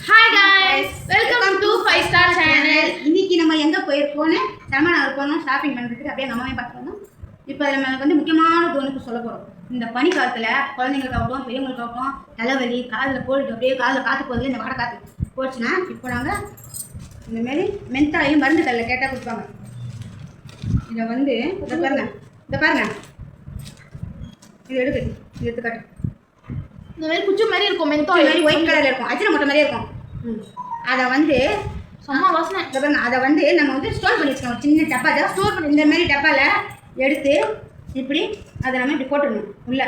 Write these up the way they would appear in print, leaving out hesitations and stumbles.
Hi guys, welcome to 5 Star Channel. இன்னைக்கு நம்ம எங்க போயிருக்கோம்னு சமநகர் போனோம் ஷாப்பிங் பண்றதுக்கு. அப்படியே நம்மவே பார்க்கணும். இப்போ நம்ம வந்து முக்கியமான தோணுக்கு சொல்ல போறோம். இந்த பனி காலத்துல குழந்தைங்களுக்காகட்டும் பெரியவங்களுக்காகட்டும் தலைவலி காதில் போட்டு அப்படியே காதில் காத்து போகுது, இந்த வடை காத்து போச்சுன்னா இப்போ நாங்கள் இந்த மாதிரி மென்தாயும் மருந்து கல்ல கேட்டால் கொடுப்பாங்க. இதை வந்து இதை பாருங்க இது எடுக்குது, இது எடுத்துக்காட்டு. இந்த மாதிரி குச்சி மாதிரி இருக்கும், மென்தோ மாதிரி ஒயிட் கலர்ல இருக்கும், அஜின மொட்டை மாதிரியே இருக்கும். அதை வந்து சும்மா வாசனை. அதை வந்து நம்ம வந்து ஸ்டோர் பண்ணி வச்சுக்கணும். ஒரு சின்ன டப்பா தான் ஸ்டோர் பண்ணி இந்த மாதிரி டப்பாவில் எடுத்து இப்படி அதை நம்ம இப்படி போட்டுடணும் உள்ள.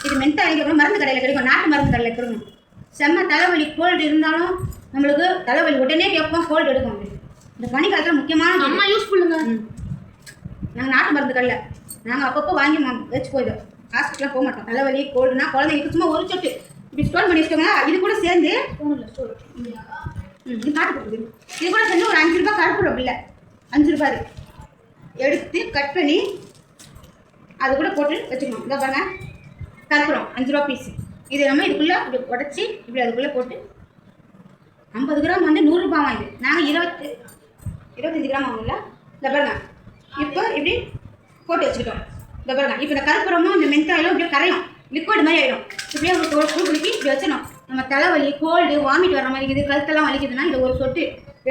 இது மென்தா வாங்கிக்கணும், மருந்து கடையில் கிடைக்கும், நாட்டு மருந்து கடையில் கிடைக்கும். செம்ம தலைவலி கோல்டு இருந்தாலும் நம்மளுக்கு தலைவலி உடனே கேட்போம், கோல்டு எடுக்கும். இந்த பனி காலத்தில் முக்கியமான அம்மா யூஸ் பண்ணுங்க. நாங்கள் நாட்டு மருந்து கடையில் நாங்கள் அப்பப்போ வாங்கி வச்சு போயிடும். ஹாஸ்பிட்டலாம் போக மாட்டோம். தலைவலி கோல்டுனா குழந்தைங்களுக்கு சும்மா ஒரு சொட்டு இப்படி ஸ்டோர் பண்ணி வச்சுக்கோங்க. இது கூட சேர்ந்து இது காட்டு போகுது. இது கூட சேர்ந்து ஒரு 5 ரூபாய் கருப்பு இல்லை 5 ரூபாய் எடுத்து கட் பண்ணி அது கூட போட்டு வச்சுக்கணும். இதை பாருங்க, கற்பூரம் 5 ரூபா பீஸ். இது நம்ம இதுக்குள்ளே இப்படி உடச்சி இப்படி அதுக்குள்ளே போட்டு 50 கிராம் வந்து 100 ரூபாய் வாங்குது. நாங்கள் 25 கிராம் வாங்கல. இதை பாருங்க, இப்போ இப்படி போட்டு வச்சுக்கிட்டோம். இந்த பாருங்க, இப்போ இந்த கருப்புறமும் இந்த மென்தாயிலும் இப்படியே கரையும், லிக்விட் மாதிரி ஆகிடும். இப்படியே ஒரு குளிக்கி இப்படி வச்சிடணும். நம்ம தலைவலி கோல்டு வாமிட் வர மாதிரி இருக்குது, கழுத்தெல்லாம் வலிக்குதுன்னா இந்த ஒரு சொட்டு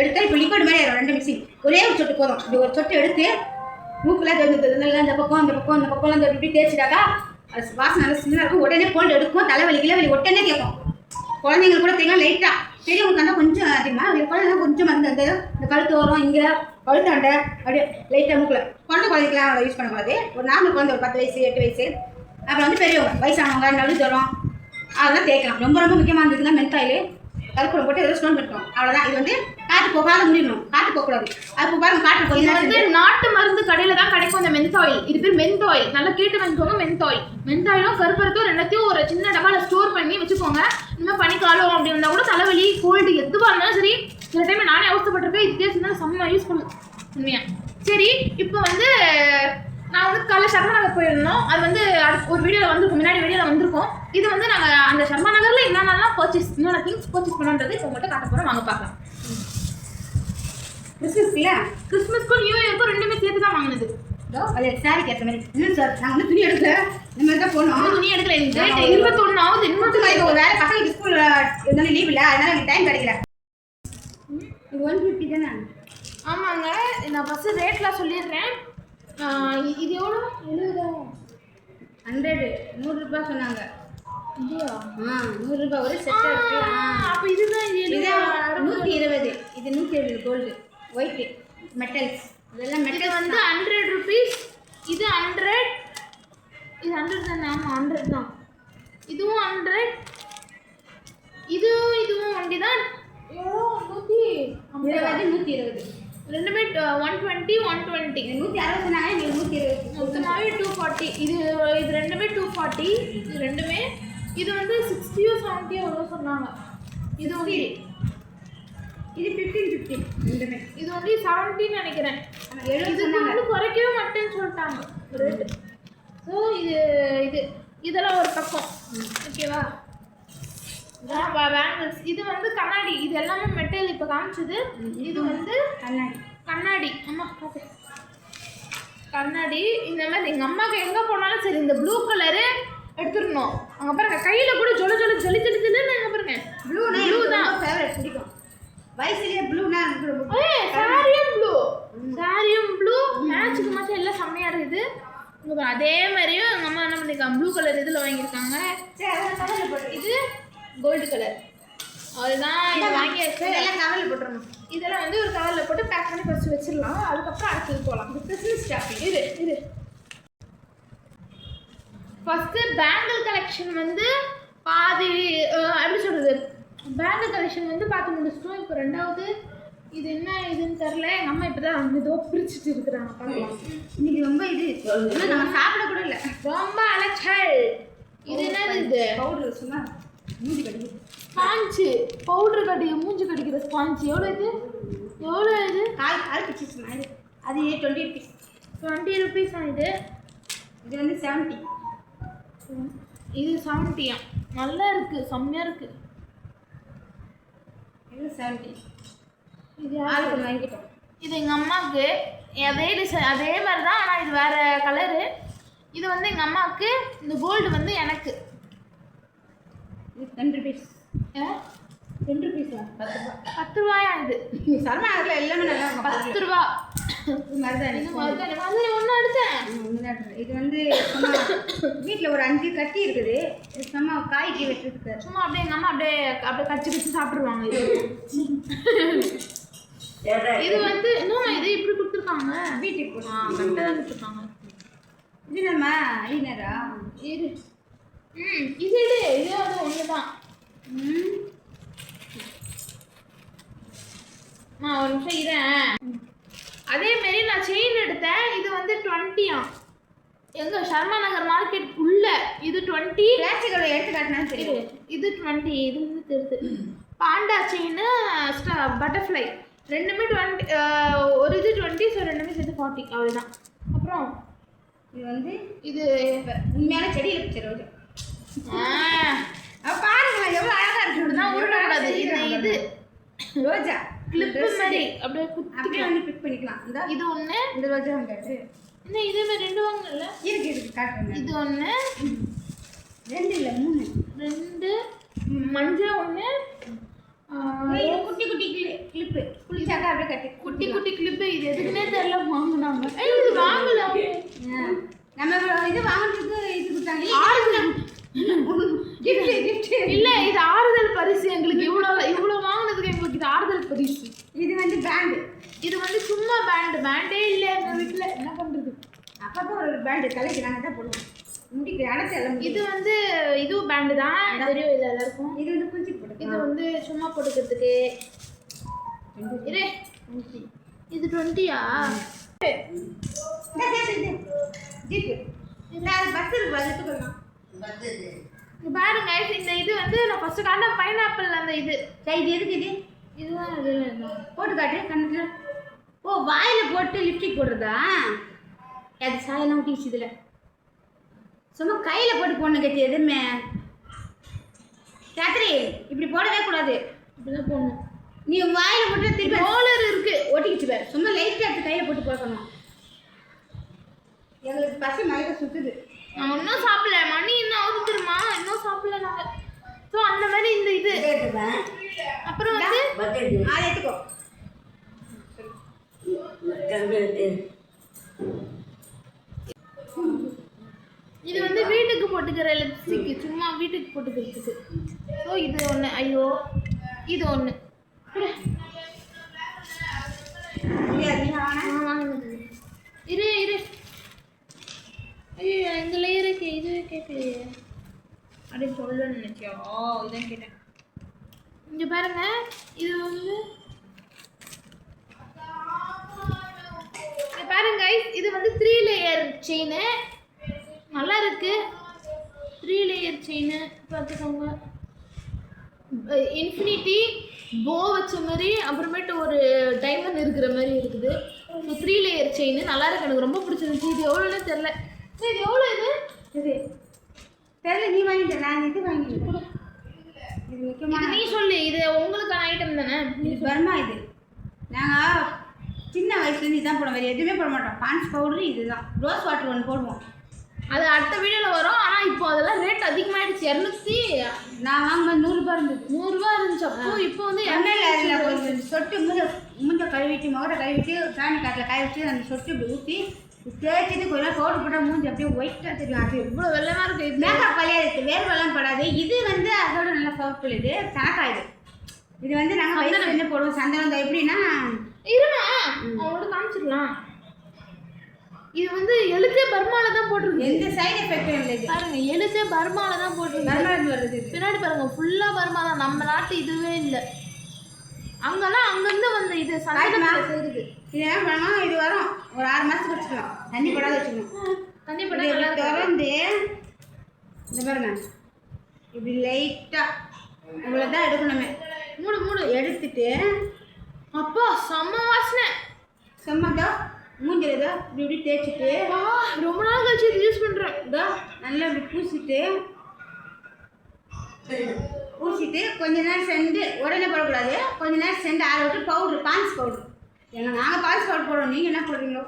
எடுத்தால் இப்போ லிக்விட் மாதிரி ஆகிடும். 2 மிக்ஸி ஒரே ஒரு சொட்டு போதும். இப்படி ஒரு சொட்டு எடுத்து மூக்கில் இந்த பக்கம் அந்த பக்கம் அந்த பக்கம் அந்த இப்படி தேய்ச்சிட்டாக்கா அது வாசனை நல்லா சின்னதாக இருக்கும். உடனே கோல்டு எடுக்கும், தலைவலி கிளவலி உடனே கேட்கும். குழந்தைங்களுக்கு கூட தெரியும் லைட்டாக, பெரியவங்களுக்கு இருந்தால் கொஞ்சம் அதிகமாக, குழந்தைங்க கொஞ்சம் மருந்து இந்த கழுத்து வரும், இங்கே கழுத்தாண்டை அப்படியே லைட்டாக மூக்கில். குழந்தைக்கெல்லாம் யூஸ் பண்ணக்கூடாது. ஒரு நார்மல் குழந்தை ஒரு 10 வயசு 8 வயசு, அப்புறம் வந்து பெரியவங்க வயசானவங்க நடு ஜுரம் அதெல்லாம் தேய்க்கலாம். ரொம்ப ரொம்ப முக்கியமாக இருந்ததுங்க மென்தாயில் கருப்பூரம் போட்டு எதாவது ஸ்டோன் பண்ணிட்டோம். அவ்வளோதான். இது வந்து காற்று போகாத முடியணும், காற்று போகக்கூடாது. அது பாருங்க காற்று போய் வந்து நாட்டு மருந்து கடையில் தான் கிடைக்கும் இந்த மென்தாயில். இது பேர் மென்தாயில். நல்லா கேட்டு வாங்கிக்கோங்க. மென்தாயில் மென்தாயிலும் கருப்பூரத்தும் ரெண்டத்தையும் ஒரு சின்ன டப்பாவில் ஸ்டோர் பண்ணி வச்சுக்கோங்க. இன்னும் பனிக்காலம் அப்படி இருந்தால் கூட தலைவலி கோல்டு எதுவாக இருந்தாலும் சரி. சில டைம் நானே அவசரப்பட்டிருக்கேன், இதுக்கே சின்ன செம்ம யூஸ் பண்ணும் உண்மையா. சரி, இப்போ வந்து நான் வந்து காலைல சர்மாநகர் போயிருந்தோம். அது வந்து ஒரு வீடியோவில் வந்திருக்கும், முன்னாடி வீடியோவில் வந்திருக்கோம். இது வந்து நாங்கள் அந்த சர்மாநகரில் என்னென்னலாம் என்னென்ன திங்ஸ் பர்ச்சேஸ் பண்ணோன்றது இப்போ உங்கள்கிட்ட காட்ட போகிறோம். வாங்க பார்க்கலாம். கிறிஸ்மஸ்க்கும் நியூ இயர்க்கும் ரெண்டுமே சேர்த்து தான் வாங்கினது. அது சாரி கேட்ட மாதிரி இல்லை சார், நாங்கள் வந்து துணி எடுக்கல, இந்த மாதிரி தான் போனோம். துணி எடுக்கல, 21 ஆகுது. இன்னொரு வேறு பசங்களுக்கு ஸ்கூல் இருந்தாலும் லீவ் இல்லை, அதனால எனக்கு டைம் கிடைக்கல. இது 150 தானே? ஆமாங்க, நான் ஃபஸ்ட்டு ரேட்லாம் சொல்லிடுறேன். இது எவ்வளோ? 100 100 ரூபாய் சொன்னாங்க. இல்லையா? 100 ரூபாய் ஒரு செட்டாக இருக்குது. அப்போ இதுதான் இது 120. இது 120 கோல்டு ஒயிட்டு மெட்டல்ஸ். இதெல்லாம் மெட்டல் வந்து 100 rupees. இது 100. இது 100 தானே? ஆமாம் 100 தான். இதுவும் 100. இதுவும் ஒண்டி தான். எவ்வளோ? 120. ரெண்டுமே 120 120. 160 சொன்னாங்க, நீங்கள் 120 மொத்தமாகவே 240. இது ரெண்டுமே 240. இது ரெண்டுமே. இது வந்து 60 70 எவ்வளோ சொன்னாங்க. இது ஒண்டி. இது 15 ரெண்டுமே. இது ஒண்டி 70 நினைக்கிறேன். இது வந்து குறைக்கவே மாட்டேன்னு சொல்லிட்டாங்க ரேட்டு. ஸோ இதெல்லாம் ஒரு பக்கம். ஓகேவா? பேங்கிள்ஸ். இது வந்து கண்ணாடி. இது எல்லாமே மெட்டல். இப்போ காமிச்சது இது வந்து கண்ணாடி. அம்மா பார்த்து கண்ணாடி. இந்த மாதிரி எங்கள் அம்மாவுக்கு எங்கே போனாலும் சரி இந்த ப்ளூ கலரு எடுத்துடணும். அங்கே பாருங்க, கையில் கூட ஜொலி ஜொலிச்சுன்னு எங்கே பாருங்க. ப்ளூ தான் ஃபேவரட், பிடிக்கும். வயசுலேயே ப்ளூனா சாரியும் ப்ளூ மேட்சுக்கு மேட்ச் எல்லாம் செம்மையாக இருக்குது. அதே மாதிரியும் எங்கள் அம்மா என்ன பண்ணியிருக்காங்க, ப்ளூ கலர் இதில் வாங்கியிருக்காங்க. இது கோல்டு கலர். அதுதான் இது வாங்கியாச்சு. இதெல்லாம் கவரில் போட்டுருணும். இதெல்லாம் வந்து ஒரு கவரில் போட்டு பேக் பண்ணி ஃபஸ்ட்டு வச்சிடலாம். அதுக்கப்புறம் அடுத்தது போகலாம். இது கிறிஸ்மஸ் ஷாப்பிங். இது ஃபஸ்ட்டு பேங்கிள் கலெக்ஷன் வந்து பாதி எப்படி சொல்கிறது, பேங்கிள் கலெக்ஷன் வந்து பார்த்து முடிச்சிட்டோம். இப்போ ரெண்டாவது இது என்ன இதுன்னு தெரில. எங்கள் அம்மா இப்போ தான் இதோ பிரிச்சுட்டு இருக்கிறாங்க. பார்க்கலாம். இன்னைக்கு ரொம்ப இது நம்ம சாப்பிட கூட இல்லை, ரொம்ப அலைச்சல். இது என்னது? இது பவுடர் சும்மா மூஞ்சி கடிக்குது. ஸ்பாஞ்சு பவுடர் மூஞ்சி கடிக்கிற ஸ்பாஞ்சு. எவ்வளோ இது? கால் பிச்சஸ் மாதிரி. அது 20 rupees. 20 rupees தான். இது வந்து 70. இது 70. நல்லா இருக்குது, செம்மையாக இருக்குது. இது 70. இது ஆளுக்கு ஒன்று வாங்கிட்டோம். இது எங்கள் அம்மாவுக்கு அதே டிசைன் அதே மாதிரி தான், ஆனால் இது வேறு கலரு. இது வந்து எங்கள் அம்மாவுக்கு, இந்த கோல்டு வந்து எனக்கு. இது 10 rupees. 10 rupees 10 ரூபா. 10 ரூபாயா இது? சரமா அதில் எல்லாமே நல்லா இருக்கும். 10 ரூபா. இது மருதாணி. மதுரை ஒன்று எடுத்தேன். இது வந்து சும்மா வீட்டில் ஒரு 5 கட்டி இருக்குது. இது சும்மா காய்க்கு வெட்டுறதுக்கு. சும்மா அப்படியே எங்கள் அம்மா அப்படியே அப்படியே கடிச்சு சாப்பிட்ருவாங்க. இது வந்து இன்னும் இது இப்படி கொடுத்துருக்காங்க. வீட்டுக்கு கரெக்டாக தான் கொடுத்துருக்காங்க. இது நம்ம ஐநரா இது இது இது வந்து ஒன்று தான். ஒரு நிமிஷம் இதேன். அதேமாரி நான் செயின் எடுத்தேன். இது வந்து 20 எங்கள் சர்மா நகர் மார்க்கெட் உள்ள. இது 20. பிளாஸ்டிக்கோட எடுத்து காட்டினா தெரியும். இது 20. இது வந்து தெரியுது. பாண்டா செயின் பட்டர்ஃப்ளை ரெண்டுமே 20. ஒரு இது 20, ஸோ ரெண்டுமே சேர்த்து 40. அவ்வளோதான். அப்புறம் இது வந்து இது உண்மையான செடியில் பிடிச்ச ரோஜா. பாருங்க எவ்வளோ அழகாக இருக்கு. நான் உருடக்கூடாது. இது ரோஜா கிளிப்பு மாதிரி அப்படியே அப்படியே வந்து பிக் பண்ணிக்கலாம். இந்த இது ஒன்று. இந்த ரோஜா வந்துட்டு இன்னும் இதே மாதிரி 2 வாங்கல. இருக்கு காட்டுறேன். இது ஒன்று 2 இல்லை 3. மஞ்சள் ஒன்று. குட்டி குட்டி கிளிப்பு குளிச்சாக்கா அப்படியே கட்டி குட்டி குட்டி கிளிப்பு. இது எதுக்குன்னே தெரியல வாங்கினாங்க. இது வாங்கல. நம்ம இது வாங்குறதுக்கு இது கொடுத்தாங்க. இல்ல இது ஆறுதல் பரிசு எங்களுக்கு. இவ்வளோ வாங்கினதுக்கு எங்களுக்கு இது ஆறுதல் பரிசு. இது வந்து பேண்டு. இது வந்து சும்மா பேண்டே இல்லை எங்கள் வீட்டில். என்ன பண்ணுறது? அப்பப்போ ஒரு பேண்டு தலைக்கு நாங்கள் தான் போடுவோம். முடிக்கு அடைச்சி எல்லாம். இது வந்து இதுவும் பேண்டு தான் தெரியும். இது எல்லாருக்கும். இது வந்து குளிச்சு போட்டு. இது வந்து சும்மா போட்டுக்கிறதுக்கு. இது 20யா? ஜீப்பு இந்த பஸ் இருக்கு எடுத்துக்கலாம். பாருங்க இந்த இது வந்து நான் ஃபர்ஸ்ட் காட்ட பைனாப்பிள் அந்த இது. இது எதுக்கு இது? இதுதான் இது போட்டு காட்டு கண்ணுல. ஓ வாயில் போட்டு லிப்ஸ்டிக் போடுறதா? அது சாயெல்லாம் ஊட்டிச்சு இதில். சும்மா கையில் போட்டு போடணும் கட்சி எதுவுமே. ராத்திரி இப்படி போடவே கூடாது. இப்படிதான் போடணும். நீ வாயில் போட்டு திருப்பி ரோலர் இருக்கு ஓட்டிக்கிச்சு பேர். சும்மா லைட்டாக எடுத்து கையில் போட்டு போடணும். எங்களுக்கு பசி மயக்க சுற்றுது. நான் இன்னும் சாப்பிடல. மணி இன்னும் ஆகுது தெரியுமா? இன்னும் சாப்பிடல நாங்கள். ஸோ அந்த மாதிரி இந்த இது. அப்புறம் வந்து அதை எடுத்துக்கோ. இது வந்து வீட்டுக்கு போட்டுக்கிற லிப்ஸ்டிக்கு. சும்மா வீட்டுக்கு போட்டுக்கிறதுக்கு. ஸோ இது ஒன்று. ஐயோ இது ஒன்று. இரு ஐயோ இந்த லேயருக்கு இது கேட்கலையே அப்படின்னு சொல்லணும்னு நினச்சியா? இதான் கேட்டேன். இங்கே பாருங்க. இது வந்து பாருங்க இது வந்து 3 லேயர் செயின். நல்லா இருக்கு. 3 லேயர் செயின் பார்த்துக்கோங்க. இன்ஃபினிட்டி போ வச்ச மாதிரி அப்புறமேட்டு ஒரு டைமண்ட் இருக்கிற மாதிரி இருக்குது. 3 லேயர் செயின் நல்லா இருக்கு. எனக்கு ரொம்ப பிடிச்சிருந்துச்சு. இது எவ்வளோன்னு தெரில. இது எவ்வளோ? இது தெரியல. நீ வாங்கிட்ட. நான் இது வாங்கிட்டேன். இது முக்கியமான நீ சொல்லு. இது உங்களுக்கான ஐட்டம் தானே? இது பர்மா. இது நாங்கள் சின்ன வயசுலேருந்து இதுதான் போடுவோம். வேறு எதுவுமே போட மாட்டோம். பான்ஸ் பவுடரு இதுதான். ரோஸ் வாட்டர் ஒன்று போடுவோம். அது அடுத்த வீடியோவில் வரும். ஆனால் இப்போ அதெல்லாம் ரேட் அதிகமாகிடுச்சு. 200. நான் வாங்கும்போது 100 ரூபா இருந்தது. 100 ரூபா இருந்துச்சு அப்போ. இப்போ வந்து அதில் கொஞ்சம் சொட்டு மூஞ்ச கழுவிட்டு முகரை கழுவிட்டு சாணி காட்டில் காய வச்சு அந்த சொட்டு இப்படி ஊற்றி தேய்ச்சிட்டு கொஞ்ச நேரம் பவுடர் போட்டால் மூஞ்சி அப்படியே ஒயிட்டாக தெரியும். அது இவ்வளோ வெள்ளமாக இருக்குது. இது மேக்கப் பழைய இருக்குது. வேர்வெல்லாம் படாது. இது வந்து அதோட நல்லா பவர்ஃபுல். இது சனக்காயுது. இது வந்து நாங்கள் வயசுலேருந்து போடுவோம். சந்தனம் தான். எப்படின்னா இருமா அவங்களோட காமிச்சிடலாம். இது வந்து எழுத்தே பர்மாவில் தான் போட்டிருக்கு. எந்த சைடு எஃபெக்டும் இல்லை. இது பாருங்க எழுத்தே பர்மாவில் தான் போட்டிருக்கு. பர்மாவில் வருது. பின்னாடி பாருங்க ஃபுல்லாக பர்மா தான். நம்ம நாட்டு இதுவே இல்லை. அங்கெல்லாம் அங்கேருந்து வந்து இது சந்தனத்தில் செய்யுது. இது என்ன பண்ணணும்? இது வரும் ஒரு 6 மாதத்துக்கு வச்சுக்கலாம். தண்ணி போடாத வச்சுக்கணும். தண்ணி போட திறந்து இந்த பாருங்க இப்படி லைட்டாக இவ்வளோ தான் எடுக்கணுமே. மூடு எடுத்துட்டு அப்பா செம்ம வாசனை. செம்மதோ மூஞ்சில் இதோ இப்படி இப்படி தேய்ச்சிட்டு ரொம்ப நாள் கழிச்சு இது யூஸ் பண்ணுறேன். இதோ நல்லா இப்படி பூசிட்டு பூசிட்டு கொஞ்ச நேரம் சென்று உடனே போடக்கூடாது. கொஞ்ச நேரம் சென்று ஆற விட்டு பவுட்ரு பான்ஸ் பவுட்ரு நாங்கள் பான்ஸ் பவுடர் போடுவோம். நீங்கள் என்ன போடுறீங்களோ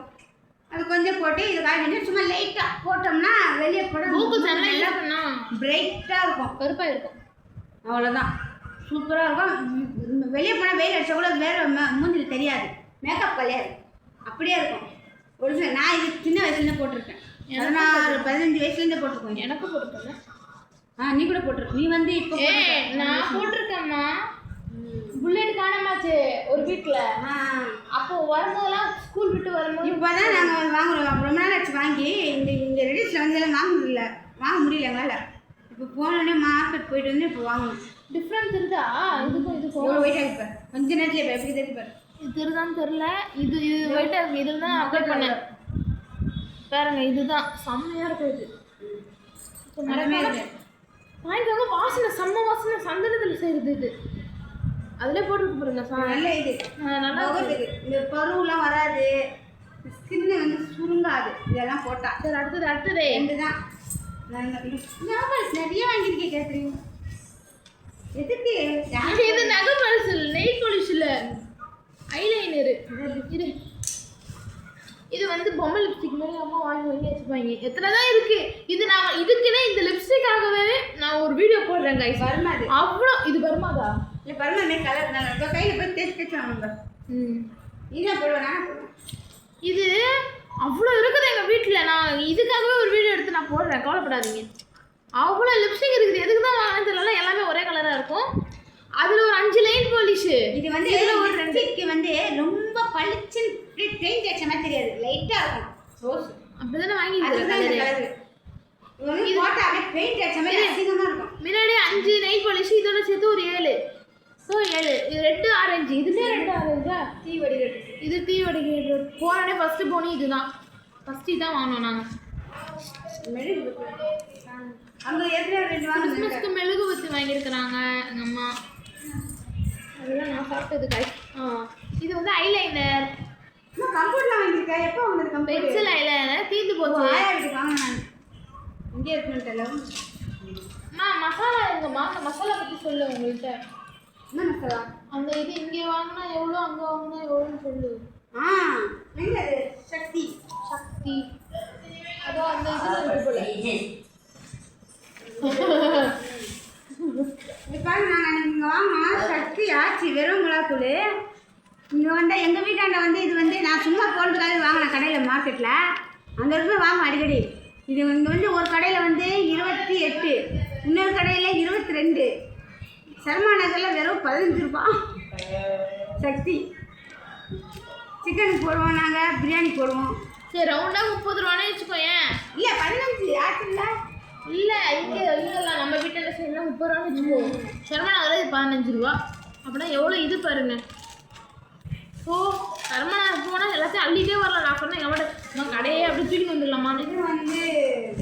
அது கொஞ்சம் போட்டு இது காய்ச்சி சும்மா லைட்டாக போட்டோம்னா வெளியே போட பிரைட்டாக இருக்கும், கருப்பாக இருக்கும். அவ்வளோதான், சூப்பராக இருக்கும். வெளியே போனால் வெயில் அடித்தா கூட வேறு மூஞ்சில் தெரியாது, மேக்கப் கலையாது, அப்படியே இருக்கும். ஒரு சில நான் இது சின்ன வயசுலேருந்து போட்டிருக்கேன். 15 வயசுலேருந்தே போட்டிருக்கோம். எனக்கு போட்டிருக்கேன். நீ கூட போட்டிருக்க. நீ வந்து இப்போ நான் போட்டிருக்கேன்மா. புல்லட் காணாமாச்சு ஒரு வீட்டில். அப்போ வரும்போதெல்லாம் ஸ்கூல் விட்டு வரும்போது இப்போ தான் நாங்கள் வாங்குறோம். ரொம்ப நாள் ஆச்சு வாங்கி. இந்த ரெடிஸில் வந்து எல்லாம் வாங்க முடியல எங்களால். இப்போ போனோடனே மார்க்கெட் போயிட்டு வந்து இப்போ வாங்கணும். டிஃப்ரெண்ட் இருக்கா இதுக்கும் இதுக்கும்? எவ்வளோ வெயிட்டாக இருப்பேன் கொஞ்ச நேரத்தில் இப்போ எப்படி தெரியுப்பார். இது தெரியுதான்னு தெரில. இது வெயிட்டாக இருக்குது. இதில் தான் அப்ளை பண்ணேன் பாருங்க. இதுதான் செம்மையாக இருக்கும். இது வாங்கிக்கோங்க. வாசனை செம்ம வாசனை, சந்தனத்தில் செய்கிறது இது. அதிலே போட்டுருக்கு பாருங்க. நல்ல இது நல்லா இருக்குது. இந்த பருவெலாம் வராது, ஸ்கின்னு வந்து சுருங்காது இதெல்லாம் போட்டால். சரி அடுத்தது ரெண்டு தான் நிறைய வாங்கியிருக்கேன். கேட்குறீங்க எதுக்கு? இது நகை பாலிஷ், நெயில் பாலிஷ் இல்லை, ஐலைனரு. இது வந்து பொம்மை லிப்ஸ்டிக் மாதிரி அம்மா வாங்கி வச்சுப்பாங்க. எத்தனை தான் இருக்கு இது. நான் இதுக்குன்னே இந்த லிப்ஸ்டிக்காகவே நான் ஒரு வீடியோ போடுறேன் கைஸ். வருமாது அவ்வளோ. இது வருமாதா? இல்லை பருமாமே கலர் நல்லா இப்போ கையில் போய் தேய்ச்சி வாங்க. இதான் போடுவேன். இது அவ்வளோ இருக்குது எங்கள் வீட்டில். நான் இதுக்காகவே ஒரு வீடியோ எடுத்து நான் போடுறேன், கவலைப்படாதீங்க. அவ்வளோ லிப்ஸ்டிக் இருக்குது. எதுக்கு தான் வாங்கினது தெரியல, எல்லாமே ஒரே கலராக இருக்கும். அதில் ஒரு 5 லைன் பாலிஷு. இது வந்து இதில் ஒரு 2 வந்து ரொம்ப பளிச்சுன்னு பெயிண்ட் அடிச்ச மாதிரி தெரியாது, லைட்டாக இருக்கும். ரோஸ் அப்படி தானே வாங்கி பெயிண்ட் அடிச்ச மாதிரி அசிங்கமாக இருக்கும். முன்னாடி 5 நெயில் பாலிஷ், இதோட சேர்த்து ஒரு 7. ஸோ 7. இது ரெட்டு ஆரஞ்சு. இதுலேயே ரெட்டு ஆரஞ்சா? டீ வடிகட்டு. இது டீ வடிகட்டு. போனோடனே ஃபஸ்ட்டு போனி இதுதான். ஃபஸ்ட்டு இதான் வாங்கினோம் நாங்கள். மெழுகு அங்கே ஏற்கனவே 2 கிறிஸ்மஸ்க்கு மெழுகு வச்சு வாங்கியிருக்கிறாங்க எங்கள் அம்மா. அதெல்லாம் நான் சாப்பிட்டது காய். இது வந்து ஐலைனர். கம்ப்யூட்டர் வாங்கியிருக்கேன். எப்போ வாங்கினது? பென்சில் ஐலைனர் தீர்ந்து போச்சு. வாங்க நான் இங்கே இருக்குன்னு. மசாலா எங்கம்மா? அந்த மசாலா பற்றி சொல்லு உங்கள்கிட்ட. என்ன மசாலா? அந்த இது இங்கே வாங்கினா எவ்வளோ, அங்கே வாங்கினா எவ்வளோன்னு சொல்லு. சக்தி சக்தி அதோ அந்த இதில் போல. இப்போ நாங்கள் இங்கே வாங்கினா சக்தி ஆச்சு வெறும் மிளகாத்தூள். இங்கே வந்து எங்கள் வீட்டாண்ட வந்து இது வந்து நான் சும்மா போடுறதுக்காக வாங்கினேன் கடையில் மார்க்கெட்டில். அங்கே இருந்து வாங்க அடிக்கடி. இது இங்கே வந்து ஒரு கடையில் வந்து 28, இன்னொரு கடையில் 22, சர்மா நகரில் வெறும் 15 ரூபாய். சக்தி சிக்கனுக்கு போடுவோம், நாங்கள் பிரியாணி போடுவோம். சரி ரவுண்டாக 30 ரூபானே வச்சுக்கோயேன். இல்லை 15 ஆச்சு. இல்லை இல்லைல்ல நம்ம வீட்டில் செய்யலாம் 30 ரூபான்னு வச்சுக்கோ. சர்மா நகரில் இது 15 ரூபா. அப்படின்னா எவ்வளோ இது பாருங்க. ஸோ சர்மா நகர் போனால் எல்லாத்தையும் அள்ளிட்டே வரலாம். நான் சொன்னேன் எவ்வளோ நம்ம கடையே அப்படி தூக்கி வந்துடலாமா. இது வந்து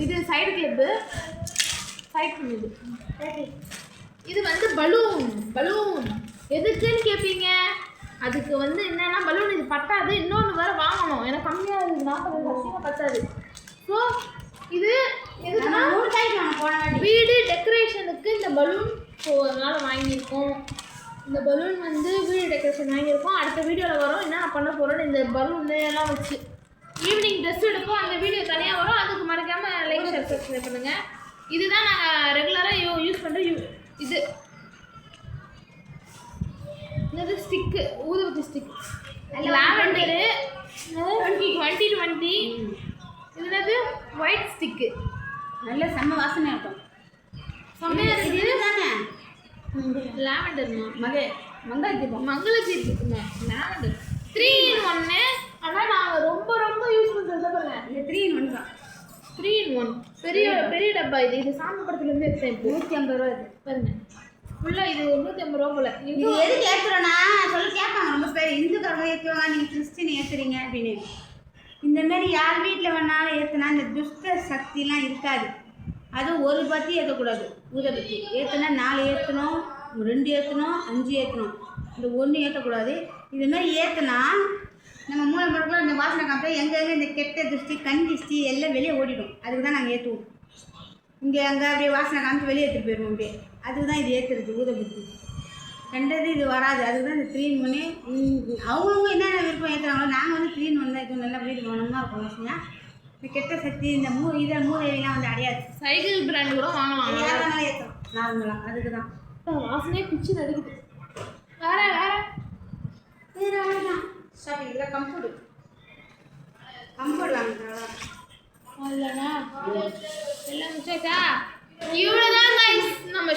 இது சைடு கிளிப்பு, சைட் இது. இது வந்து பலூன் எதுக்குன்னு கேட்பீங்க. அதுக்கு வந்து என்னென்னா பலூன் இது பத்தாது, இன்னொன்று வேறு வாங்கணும். எனக்கு கம்மியாக இருக்குது, 40 லட்சம் பத்தாது. ஸோ இது எதுக்குன்னா வீடு டெக்கரேஷனுக்கு இந்த பலூன். ஸோ அதனால் வாங்கியிருக்கோம். இந்த பலூன் வந்து வீடு டெக்கரேஷன் வாங்கியிருக்கோம். அடுத்த வீடியோவில் வரும் என்ன பண்ண போகிறோன்னு. இந்த பலூன் எல்லாம் வச்சு ஈவினிங் ட்ரெஸ் எடுப்போம். அந்த வீடியோ தனியாக வரும். அதுக்கு மறக்காமல் லைக் ஷேர் சப்ஸ்கிரைப் பண்ணுங்கள். இதுதான் நாங்கள் ரெகுலராக யூஸ் பண்ணுற இது என்னது ஸ்டிக்கு, ஊதுபத்தி ஸ்டிக். லாவெண்டரு 2020. இது என்னது ஒயிட் ஸ்டிக்கு. நல்ல செம்ம வாசனை இருக்கும். செம்மையாக இருக்குது தானே. லாவெண்டர்மா மங்களத்தீர்க்குமா லாவெண்டர் 3 in 1. ஆனால் நாங்கள் ரொம்ப யூஸ் பண்ணுறது பாருங்க. இந்த 3 in 1 தான். 3 in 1 பெரிய டப்பா. இது சாமி படத்துலேருந்து எடுத்தேன். 150 ரூபா இது பாருங்க. ஃபுல்லாக இது 150 ரூபா போல். இது எதுக்கு ஏற்றுறோன்னா சொல்லி கேட்பாங்க ரொம்ப பேர். இந்துக்காரங்க ஏற்றுவாங்க, நீங்கள் கிறிஸ்டின் ஏற்றுறீங்க அப்படின்னு. இந்தமாரி யார் வீட்டில் வேணாலும் ஏற்றுனா இந்த துஷ்ட சக்திலாம் இருக்காது. அதுவும் ஒரு பத்தி ஏற்றக்கூடாது. ஊதுபத்தி ஏற்றுனா 4 ஏற்றணும், 2 ஏற்றணும், 5 ஏற்றணும். இந்த 1 ஏற்றக்கூடாது. இதுமாரி ஏற்றுனா நம்ம மூளை முழுக்க இந்த வாசனை காமிட்டா எங்கெங்கே இந்த கெட்ட திருஷ்டி, கண் திருஷ்டி எல்லாம் வெளியே ஓடிடும். அதுக்கு தான் நாங்கள் ஏற்றுவோம். இங்கே அங்கே அப்படியே வாசனை காமிச்சு வெளியே எடுத்துகிட்டு போயிடுவோம் அப்படியே. அதுக்கு தான் இது ஏற்றுறது ஊதுபத்தி. ரெண்டாவது இது வராது. அதுக்கு தான் இந்த 3 in 1. அவங்கவுங்க என்னென்ன விருப்பம் ஏற்றுறாங்களோ நாங்கள் வந்து 3 in 1 தான் இது. நல்லா வீடு கவனமாக இருக்கும் வாசனையா. இந்த கெட்ட சக்தி இந்த இதில் மூதேவிலாம் வந்து அடையாது. சைக்கிள் பிராண்ட் கூட வாங்கலாம். யாராலும் ஏற்றலாம் நார்மலாக. அதுக்கு தான் வாசனையே பிச்சு நடுக்குது. வேற வேற வேறு அவ்வளோதான் ஷாப்பிங். இதில் கம்ஃபர்ட் வாங்குறாங்களா அவ்வளோண்ணா எல்லாம் முடிச்சாச்சா? இவ்வளோதான் கைஸ் நம்ம